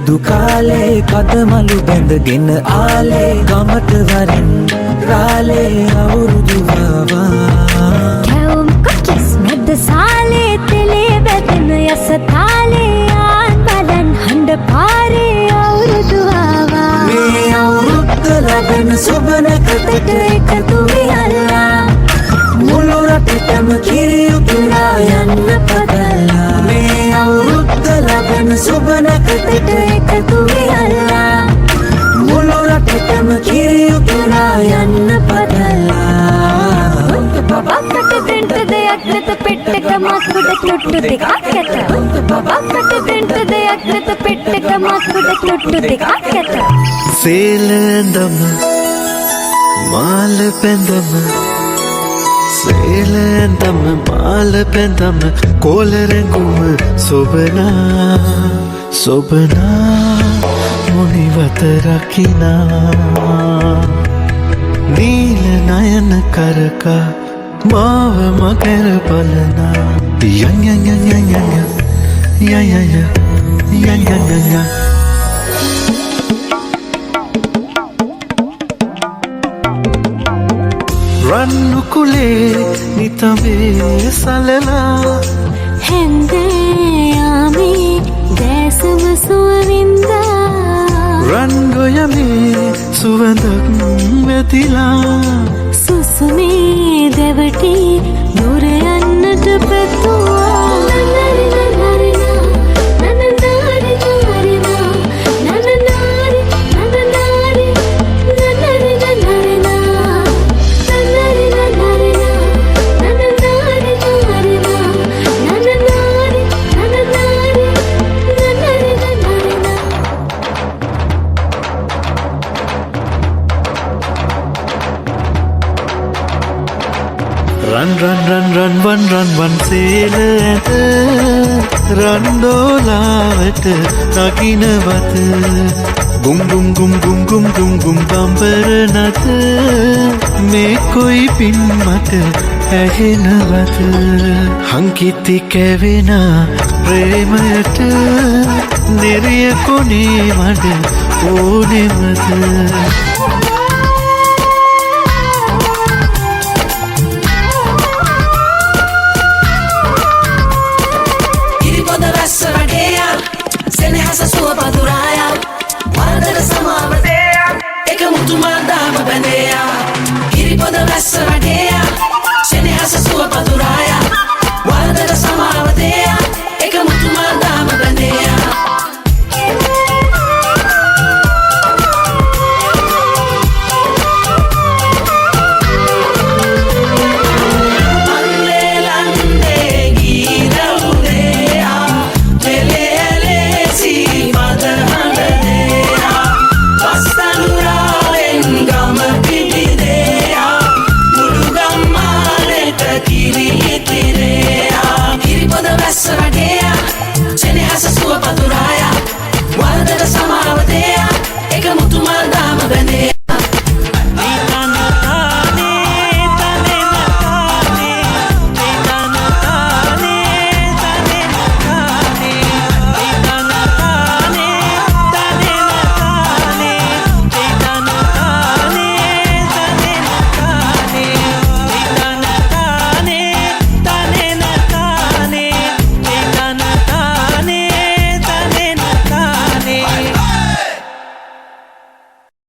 පුරුදු කාලේ කදමලු බැඳගෙන ආලේ ගමට වරින් රාලේ අවුරුදු ආවා කැවුම් කොටස් මැද සාලේ තෙලේ බැදෙන යස තාලේ ආන් බලන් හඬ පාරේ අවුරුදු ආවා මේ අවුරුද්ද ලැබෙන සුබනකතට එකතු වෙලා මුළු රටටම කිරියු පුරා යන්න පදලා මේ අවුරුද්ද ලැබෙන සුබනකතට එකතු වෙලා මුළු රටටම කිරියු පුරා යන්න පදලා බබකට දෙන්න දෙයක් නැත පෙට්ටක මකුඩ චුට්ටු ටිකක් ඇත බබකට දෙන්න දෙයක් නැත පෙට්ටක මකුඩ චුට්ටු ටිකක් ඇත සේලඳම මාල පැඳම සේලඳම මාල පැඳම කොලරඟුම සොබනා මුනිවත රකිනා නීල නයන කරකා මාව මකර බලනා යං රන්නු කුලේ නිතඹේ සලලා හැන්දයාමේ දැසම සුවවින්දා රන්ගොයමේ සුවඳක් වැතිලා සුසුමේ දැවටි නුර යන්නට පැතුවා රන් සේල ඇත රන්දෝලාවට නගිනවත ගුම් බම්බර නත මේ කොයි පින් මට ඇහෙනවත හංකිති කැවෙන ප්‍රේමයට නිරිය කොනේ මඩ ඕනෙමත Senehasa sua paduraya Wadara sama badea Eka mutu madama bandea Giri poda vessa radea